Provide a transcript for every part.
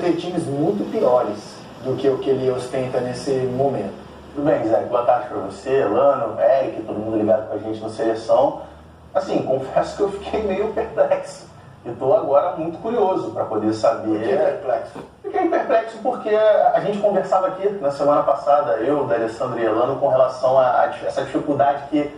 ter times muito piores do que o que ele ostenta nesse momento. Tudo bem, Zé. Boa tarde para você, Elano, Eric, todo mundo ligado com a gente na seleção. Assim, confesso que eu fiquei meio perplexo. E estou agora muito curioso para poder saber... Por que perplexo? Fiquei perplexo porque a gente conversava aqui na semana passada, eu, D'Alessandro e Elano, com relação a essa dificuldade que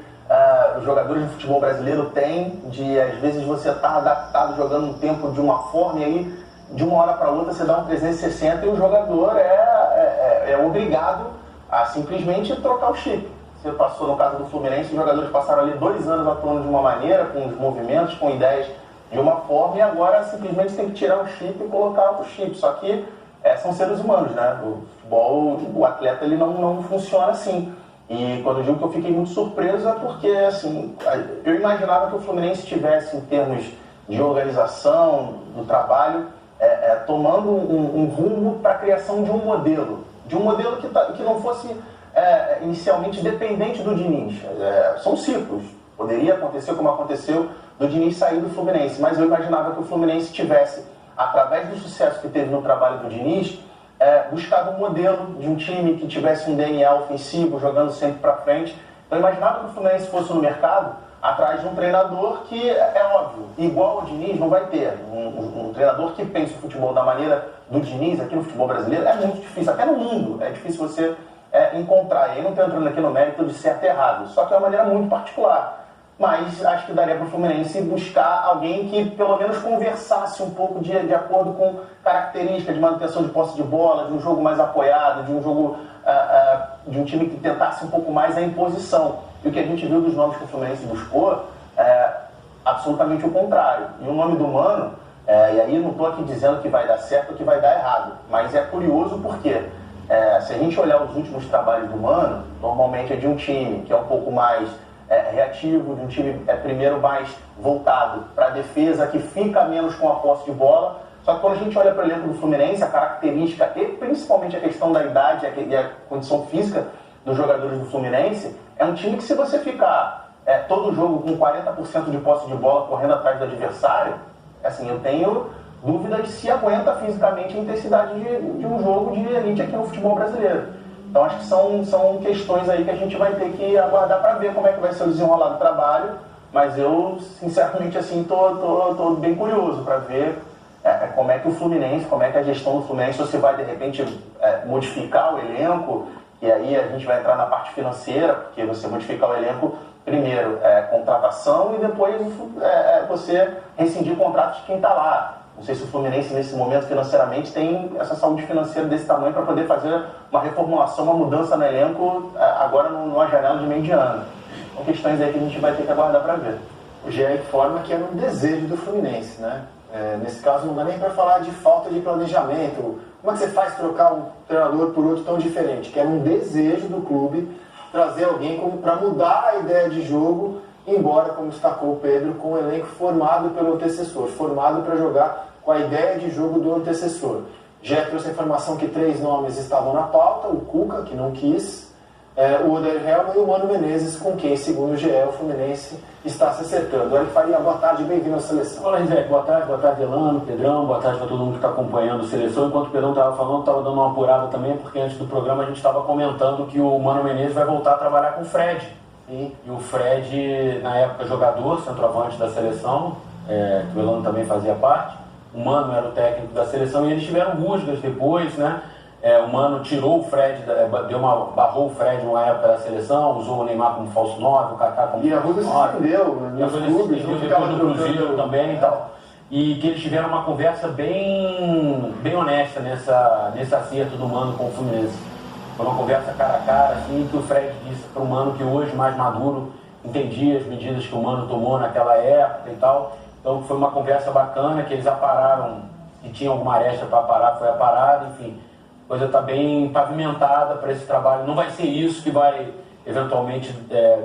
os jogadores de futebol brasileiro têm de, às vezes, você estar adaptado jogando um tempo de uma forma e aí, de uma hora para outra, você dá um 360 e o jogador é obrigado a simplesmente trocar o chip. Você passou, no caso do Fluminense, os jogadores passaram ali 2 anos atuando de uma maneira, com os movimentos, com ideias de uma forma, e agora simplesmente tem que tirar o chip e colocar outro chip. Só que são seres humanos, né? O futebol, o atleta, ele não funciona assim. E quando eu digo que eu fiquei muito surpreso é porque, assim, eu imaginava que o Fluminense tivesse, em termos de organização do trabalho, tomando um rumo para a criação de um modelo que não fosse inicialmente dependente do Diniz. São ciclos. Poderia acontecer como aconteceu do Diniz sair do Fluminense, mas eu imaginava que o Fluminense tivesse, através do sucesso que teve no trabalho do Diniz, buscado um modelo de um time que tivesse um DNA ofensivo, jogando sempre para frente. Então eu imaginava que o Fluminense fosse no mercado atrás de um treinador que, é óbvio, igual ao Diniz não vai ter. Um treinador que pensa o futebol da maneira do Diniz aqui no futebol brasileiro é muito difícil, até no mundo é difícil você encontrar. E aí não estou entrando aqui no mérito de certo e errado, só que é uma maneira muito particular. Mas acho que daria para o Fluminense buscar alguém que pelo menos conversasse um pouco de acordo com características de manutenção de posse de bola, de um jogo mais apoiado, de um jogo de um time que tentasse um pouco mais a imposição. E o que a gente viu dos nomes que o Fluminense buscou é absolutamente o contrário. E o nome do Mano, e aí não estou aqui dizendo que vai dar certo ou que vai dar errado, mas é curioso porque se a gente olhar os últimos trabalhos do Mano, normalmente é de um time que é um pouco mais reativo, de um time primeiro mais voltado para a defesa, que fica menos com a posse de bola. Só que quando a gente olha para o elenco do Fluminense, a característica e principalmente a questão da idade e a condição física dos jogadores do Fluminense, é um time que, se você ficar todo jogo com 40% de posse de bola correndo atrás do adversário, assim, eu tenho dúvidas se aguenta fisicamente a intensidade de um jogo de elite aqui no futebol brasileiro. Então acho que são questões aí que a gente vai ter que aguardar para ver como é que vai ser o desenrolar do trabalho, mas eu, sinceramente, assim, tô bem curioso para ver como é que o Fluminense, como é que a gestão do Fluminense, se vai de repente modificar o elenco, e aí a gente vai entrar na parte financeira, porque você modificar o elenco, primeiro contratação e depois você rescindir o contrato de quem está lá. Não sei se o Fluminense, nesse momento, financeiramente, tem essa saúde financeira desse tamanho para poder fazer uma reformulação, uma mudança no elenco, agora numa janela de meio de ano. São questões aí que a gente vai ter que aguardar para ver. O GE informa que era um desejo do Fluminense, né? Nesse caso, não dá nem para falar de falta de planejamento. Como é que você faz trocar um treinador por outro tão diferente? Que era um desejo do clube trazer alguém para mudar a ideia de jogo, embora, como destacou o Pedro, com um elenco formado pelo antecessor, formado para jogar com a ideia de jogo do antecessor. Já trouxe a informação que 3 nomes estavam na pauta: o Cuca, que não quis, o Oder Helman e o Mano Menezes, com quem, segundo o GE, o Fluminense está se acertando. Eric Faria, boa tarde, bem-vindo à Seleção. Olá, Zé, boa tarde, Elano, Pedrão, boa tarde para todo mundo que está acompanhando a Seleção. Enquanto o Pedrão estava falando, estava dando uma apurada também, porque antes do programa a gente estava comentando que o Mano Menezes vai voltar a trabalhar com o Fred. E o Fred, na época, jogador, centroavante da Seleção, que o Elano também fazia parte. O Mano era o técnico da Seleção e eles tiveram rusgas depois, né? O Mano tirou o Fred, barrou o Fred numa época da Seleção, usou o Neymar como falso 9, o Kaká como falso 9. E a Ruda se estendeu, nos clubes, depois do Cruzeiro também e tal. E que eles tiveram uma conversa bem honesta nesse acerto do Mano com o Fluminense. Foi uma conversa cara a cara, assim, que o Fred disse para o Mano, que hoje, mais maduro, entendia as medidas que o Mano tomou naquela época e tal. Então foi uma conversa bacana, que eles apararam, e tinha alguma aresta para aparar, foi aparada, enfim. A coisa está bem pavimentada para esse trabalho. Não vai ser isso que vai, eventualmente,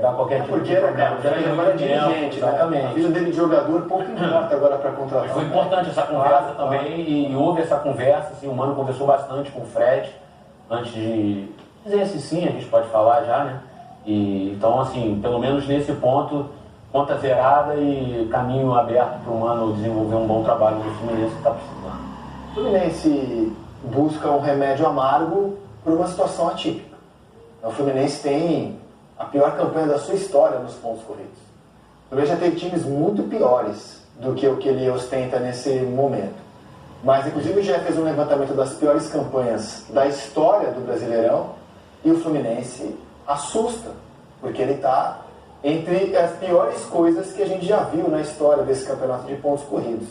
dar qualquer tipo de problema. Porque ele agora é dirigente, exatamente. A vida dele de jogador pouco importa agora para contratar. Foi importante essa conversa também, e houve essa conversa, assim, o Mano conversou bastante com o Fred, antes de dizer se sim, a gente pode falar já, né? Então, assim, pelo menos nesse ponto, conta zerada e caminho aberto para o Mano desenvolver um bom trabalho no Fluminense que está precisando. O Fluminense busca um remédio amargo por uma situação atípica. O Fluminense tem a pior campanha da sua história nos pontos corridos. O Fluminense já teve times muito piores do que o que ele ostenta nesse momento. Mas, inclusive, o GE fez um levantamento das piores campanhas da história do Brasileirão e o Fluminense assusta, porque ele está entre as piores coisas que a gente já viu na história desse campeonato de pontos corridos.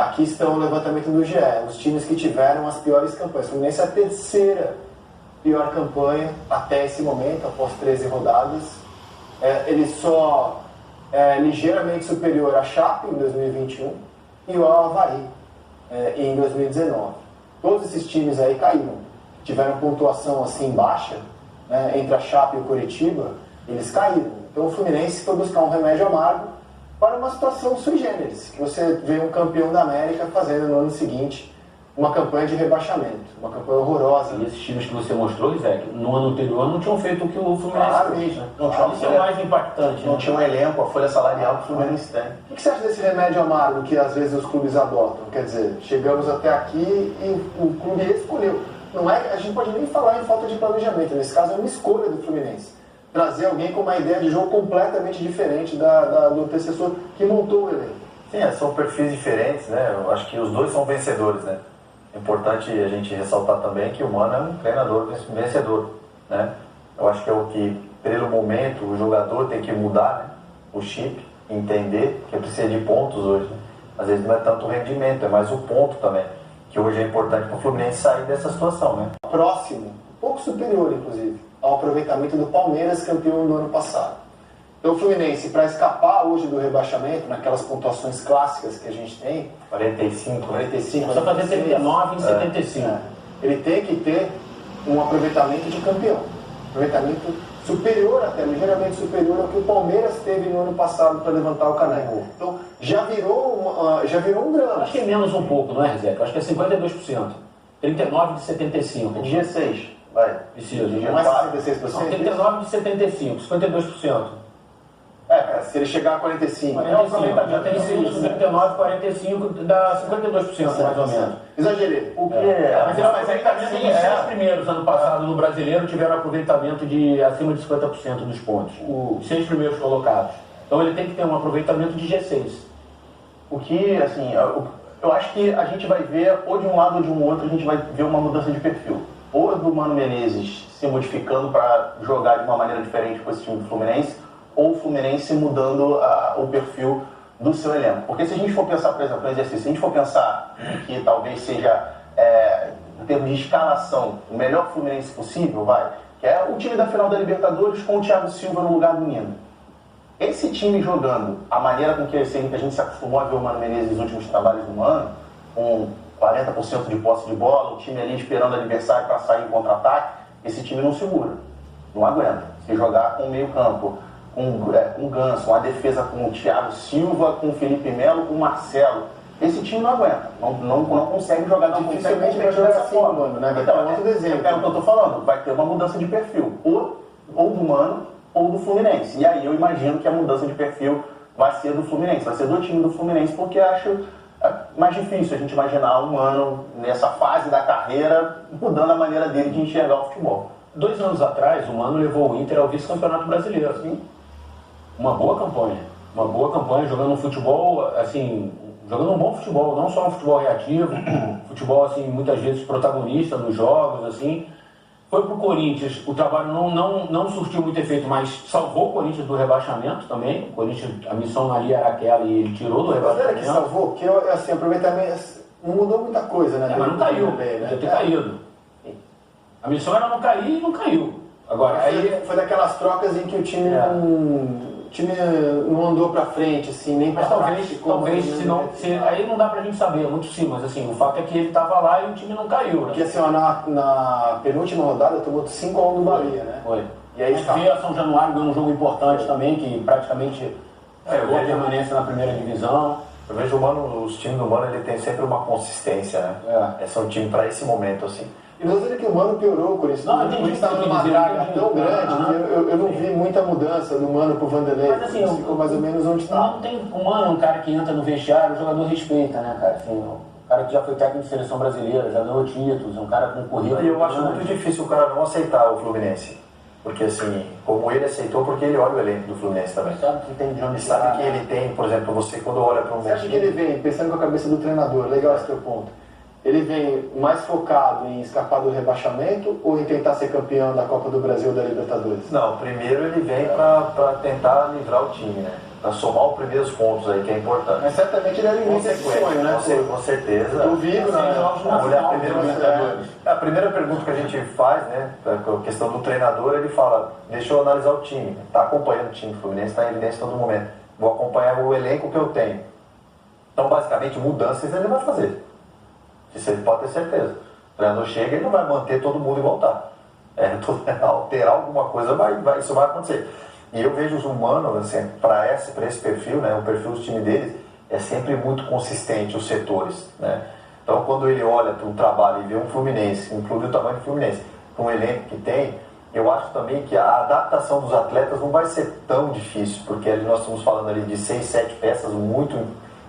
Aqui estão o levantamento do GE, os times que tiveram as piores campanhas. O Fluminense é a terceira pior campanha até esse momento, após 13 rodadas. Ele só é ligeiramente superior à Chape em 2021 e ao Avaí em 2019. Todos esses times aí caíram, tiveram pontuação assim baixa, né, entre a Chape e o Coritiba, eles caíram. Então o Fluminense foi buscar um remédio amargo para uma situação sui generis, que você vê um campeão da América fazendo no ano seguinte uma campanha de rebaixamento, uma campanha horrorosa. E esses times que você mostrou, Zé, no ano anterior não tinham feito o que o Fluminense fez, né? Isso é o mais impactante. Não tinha um elenco, a folha salarial que o Fluminense tem. O que você acha desse remédio amargo que às vezes os clubes adotam? Quer dizer, chegamos até aqui e o clube escolheu. Não é, a gente pode nem falar em falta de planejamento, nesse caso é uma escolha do Fluminense. Trazer alguém com uma ideia de jogo completamente diferente do antecessor que montou o elenco. Sim, são perfis diferentes, né? Eu acho que os dois são vencedores, né? É importante a gente ressaltar também que o Mano é um treinador vencedor, né? Eu acho que é o que, pelo momento, o jogador tem que mudar, né? O chip, entender que precisa de pontos hoje. Né? Às vezes não é tanto o rendimento, é mais o ponto também, que hoje é importante para o Fluminense sair dessa situação, né? Próximo, um pouco superior, inclusive, ao aproveitamento do Palmeiras, campeão no ano passado. Então o Fluminense, para escapar hoje do rebaixamento, naquelas pontuações clássicas que a gente tem, 45, 45, só fazer 39 em 75. Ele tem que ter um aproveitamento de campeão. Aproveitamento superior até, ligeiramente superior ao que o Palmeiras teve no ano passado para levantar o caneco. Então já virou um drama. Acho que é menos um pouco, não é, Zé? Acho que é 52%. 39 de 75. Dia 6, vai. Precisa. Não é 66%? Não, 39 de 75, 52%. Se ele chegar a 45. Já tem 39, 45, dá 52%, mais ou menos. Exagerei. Mas ainda assim, os 6 primeiros ano passado no Brasileiro tiveram aproveitamento de acima de 50% dos pontos. Os 6 primeiros colocados. Então ele tem que ter um aproveitamento de G6. O que, assim, eu acho que a gente vai ver, ou de um lado ou de um outro, a gente vai ver uma mudança de perfil. Ou do Mano Menezes se modificando para jogar de uma maneira diferente com esse time do Fluminense, ou o Fluminense mudando o perfil do seu elenco. Porque se a gente for pensar, por exemplo, no exercício, se a gente for pensar que talvez seja, em termos de escalação, o melhor Fluminense possível, que é o time da final da Libertadores com o Thiago Silva no lugar do Nino. Esse time jogando, a maneira com que a gente se acostumou a ver o Mano Menezes nos últimos trabalhos do Mano, com 40% de posse de bola, o time ali esperando o adversário para sair em contra-ataque, esse time não segura, não aguenta. Se jogar com o meio campo, com o Ganso, uma defesa com o Thiago Silva, com o Felipe Melo, com o Marcelo, esse time não aguenta, não consegue jogar, não dificilmente vai jogar assim, Mano, né? Então, é o que eu estou falando, vai ter uma mudança de perfil, ou do Mano, ou do Fluminense. E aí eu imagino que a mudança de perfil vai ser do Fluminense, vai ser do time do Fluminense, porque acho mais difícil a gente imaginar o Mano nessa fase da carreira mudando a maneira dele de enxergar o futebol. 2 anos atrás, o Mano levou o Inter ao vice-campeonato brasileiro. Sim. Uma boa campanha, jogando um futebol, assim, jogando um bom futebol, não só um futebol reativo, futebol, assim, muitas vezes protagonista nos jogos, assim. Foi pro Corinthians, o trabalho não surtiu muito efeito, mas salvou o Corinthians do rebaixamento também. O Corinthians, a missão ali era aquela e ele tirou do rebaixamento. Mas era que salvou, porque assim, aproveitamento não mudou muita coisa, né? Mas não caiu, podia ter caído. A missão era não cair e não caiu. Agora, aí foi daquelas trocas em que o time não andou pra frente, assim, nem pra trás. Talvez, aí não dá pra gente saber, é muito sim, mas assim, o fato é que ele tava lá e o time não caiu, né? Porque assim, ó, na penúltima rodada tomou 5-1 do Bahia, né? Foi. E aí veio a São Januário, ganhou um jogo importante também, que praticamente pegou a permanência na primeira divisão. Eu vejo os times do Mano, ele tem sempre uma consistência, né? Esse é um time pra esse momento, assim. E não dizer que o Mano piorou com isso. Não, entendi. Estava numa draga tão grande que eu não vi muita mudança do Mano pro Vanderlei. Mas assim, ficou mais ou menos onde está. O Mano é um cara que entra no vestiário, o jogador respeita, né, cara? Assim, cara que já foi técnico de seleção brasileira, já ganhou títulos, um cara com currículo. E eu acho muito difícil o cara não aceitar o Fluminense. Porque assim, como ele aceitou, porque ele olha o elenco do Fluminense também. Sabe que tem de onde Sabe que ele tem, por exemplo, você quando olha para um Você acha que ele vem, pensando com a cabeça do treinador, legal esse teu ponto, ele vem mais focado em escapar do rebaixamento ou em tentar ser campeão da Copa do Brasil ou da Libertadores? Não, primeiro ele vem para tentar livrar o time, né? Para somar os primeiros pontos aí, que é importante. Mas certamente ele alimenta esse sonho, né? Com certeza. Eu vivo A primeira pergunta que a gente faz, né, a questão do treinador, ele fala, deixa eu analisar o time. Está acompanhando o time, o Fluminense está em evidência todo momento. Vou acompanhar o elenco que eu tenho. Então, basicamente, mudanças ele vai fazer. Isso ele pode ter certeza. O treinador chega e não vai manter todo mundo e voltar. Alterar alguma coisa, isso vai acontecer. E eu vejo os humanos, assim, para esse perfil, né, o perfil do time deles é sempre muito consistente, os setores, né? Então, quando ele olha para um trabalho e vê um Fluminense, um clube do tamanho do Fluminense, com o elenco que tem, eu acho também que a adaptação dos atletas não vai ser tão difícil, porque nós estamos falando ali de 6, 7 peças muito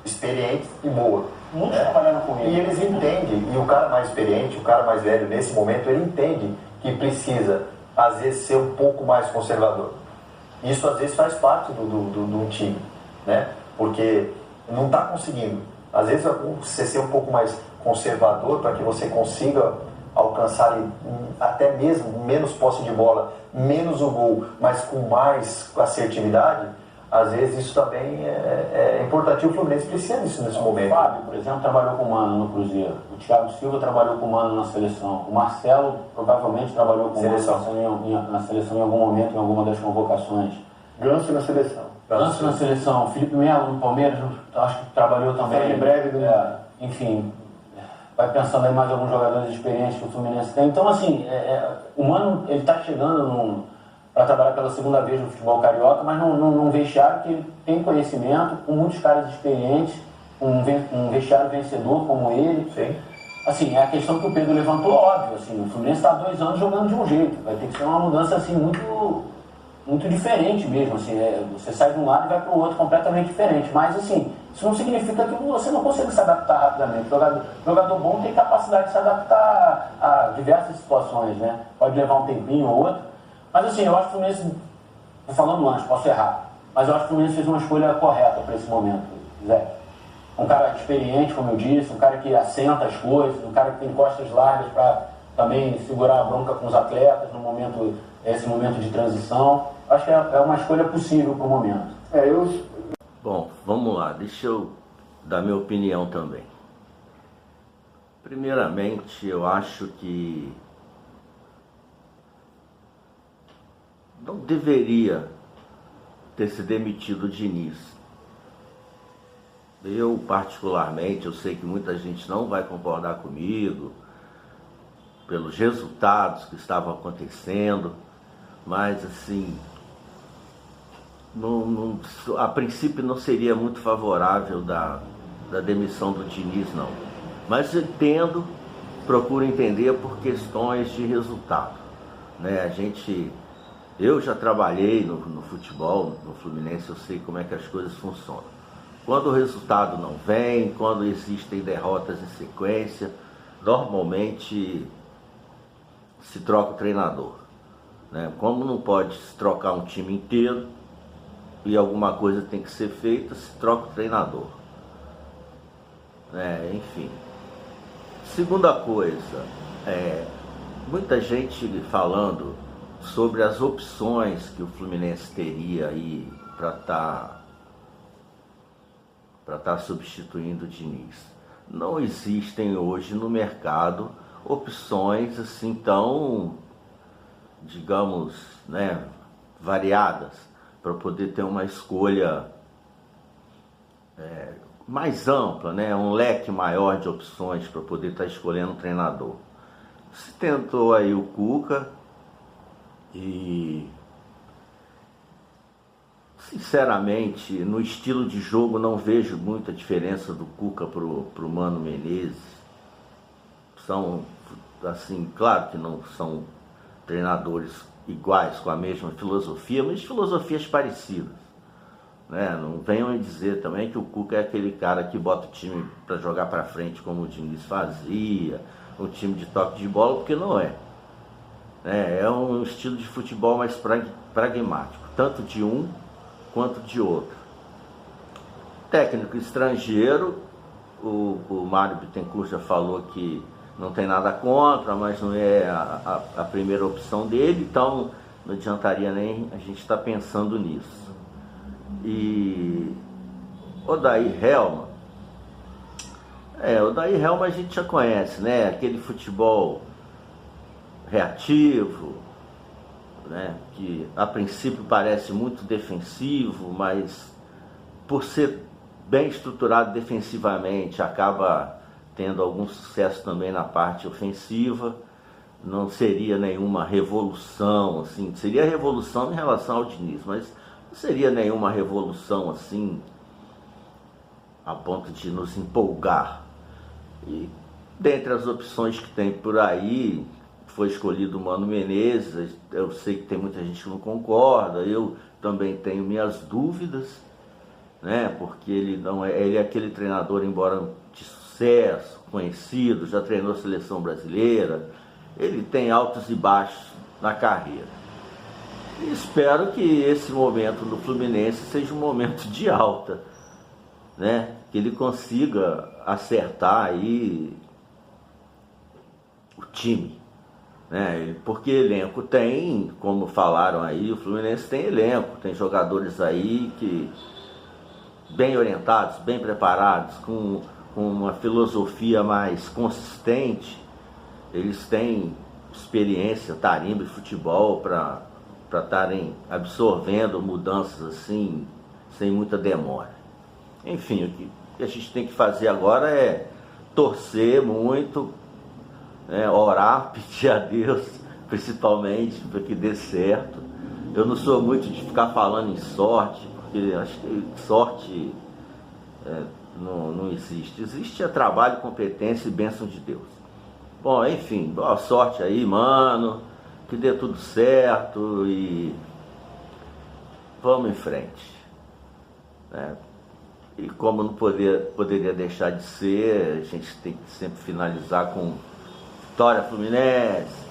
experientes e boas. Muitos trabalhando com ele. E eles entendem, e o cara mais experiente, o cara mais velho nesse momento, ele entende que precisa, às vezes, ser um pouco mais conservador. Isso, às vezes, faz parte do time, né? Porque não está conseguindo. Às vezes, você ser um pouco mais conservador para que você consiga alcançar ali, até mesmo menos posse de bola, menos o gol, mas com mais assertividade, às vezes isso também é importante. O Fluminense precisa disso nesse momento. O Fábio, por exemplo, trabalhou com o Mano no Cruzeiro. O Thiago Silva trabalhou com o Mano na seleção. O Marcelo provavelmente trabalhou com o Mano na seleção em algum momento, em alguma das convocações. Ganso na seleção. Ganso na seleção. Felipe Melo no Palmeiras, acho que trabalhou também. Em breve enfim, vai pensando aí mais alguns jogadores experientes que o Fluminense tem. Então, assim, o Mano, ele está chegando para trabalhar pela segunda vez no futebol carioca, mas num vestiário que ele tem conhecimento, com muitos caras experientes, um vestiário vencedor como ele. Sim. Assim, é a questão que o Pedro levantou, óbvio. Assim, o Fluminense está há 2 anos jogando de um jeito. Vai ter que ser uma mudança assim, muito diferente mesmo. Assim, você sai de um lado e vai para o outro completamente diferente. Mas, assim, isso não significa que você não consiga se adaptar rapidamente. O jogador bom tem capacidade de se adaptar a diversas situações, né? Pode levar um tempinho ou outro. Mas, assim, eu acho que o Fluminense, estou falando antes, posso errar, mas eu acho que o Fluminense fez uma escolha correta para esse momento, Zé. Um cara experiente, como eu disse, um cara que assenta as coisas, um cara que tem costas largas para também segurar a bronca com os atletas nesse momento de transição. Acho que é uma escolha possível para o momento. Bom, vamos lá, deixa eu dar minha opinião também. Primeiramente, eu acho que não deveria ter se demitido o Diniz. Eu, particularmente, eu sei que muita gente não vai concordar comigo pelos resultados que estavam acontecendo, mas, assim, a princípio não seria muito favorável da demissão do Diniz, não. Mas entendo, procuro entender por questões de resultado, né? Eu já trabalhei no futebol, no Fluminense, eu sei como é que as coisas funcionam. Quando o resultado não vem, quando existem derrotas em sequência, normalmente se troca o treinador, né? Como não pode se trocar um time inteiro e alguma coisa tem que ser feita, se troca o treinador, enfim. Segunda coisa, muita gente falando sobre as opções que o Fluminense teria aí para estar substituindo o Diniz. Não existem hoje no mercado opções assim tão, digamos, variadas, para poder ter uma escolha mais ampla, um leque maior de opções para poder estar escolhendo um treinador. Se tentou aí o Cuca e, sinceramente, no estilo de jogo não vejo muita diferença do Cuca pro Mano Menezes. São, assim, claro que não são treinadores iguais, com a mesma filosofia, mas filosofias parecidas, né? Não venham me dizer também que o Cuca é aquele cara que bota o time para jogar para frente como o Diniz fazia, um time de toque de bola, porque não é. É um estilo de futebol mais pragmático, tanto de um quanto de outro. Técnico estrangeiro, o Mário Bittencourt já falou que não tem nada contra, mas não é a primeira opção dele, então não adiantaria nem a gente estar pensando nisso. E Odair Hellmann, a gente já conhece, né? Aquele futebol reativo, né? Que a princípio parece muito defensivo, mas por ser bem estruturado defensivamente acaba tendo algum sucesso também na parte ofensiva. Não seria nenhuma revolução, assim, seria revolução em relação ao Diniz, mas não seria nenhuma revolução assim a ponto de nos empolgar. E dentre as opções que tem por aí, foi escolhido o Mano Menezes. Eu sei que tem muita gente que não concorda, eu também tenho minhas dúvidas, né? Porque ele é aquele treinador, embora de sucesso, conhecido, já treinou a seleção brasileira, ele tem altos e baixos na carreira. E espero que esse momento no Fluminense seja um momento de alta, né? Que ele consiga acertar aí o time, né? Porque elenco tem, como falaram aí, o Fluminense tem elenco, tem jogadores aí que bem orientados, bem preparados, com uma filosofia mais consistente. Eles têm experiência, tarimba de futebol para estarem absorvendo mudanças assim, sem muita demora. Enfim, o que a gente tem que fazer agora é torcer muito, né, orar, pedir a Deus, principalmente, para que dê certo. Eu não sou muito de ficar falando em sorte, porque acho que sorte não existe. Existe trabalho, competência e bênção de Deus. Bom, enfim, boa sorte aí, mano, que dê tudo certo e vamos em frente, né? E como não poderia deixar de ser, a gente tem que sempre finalizar com vitória Fluminense,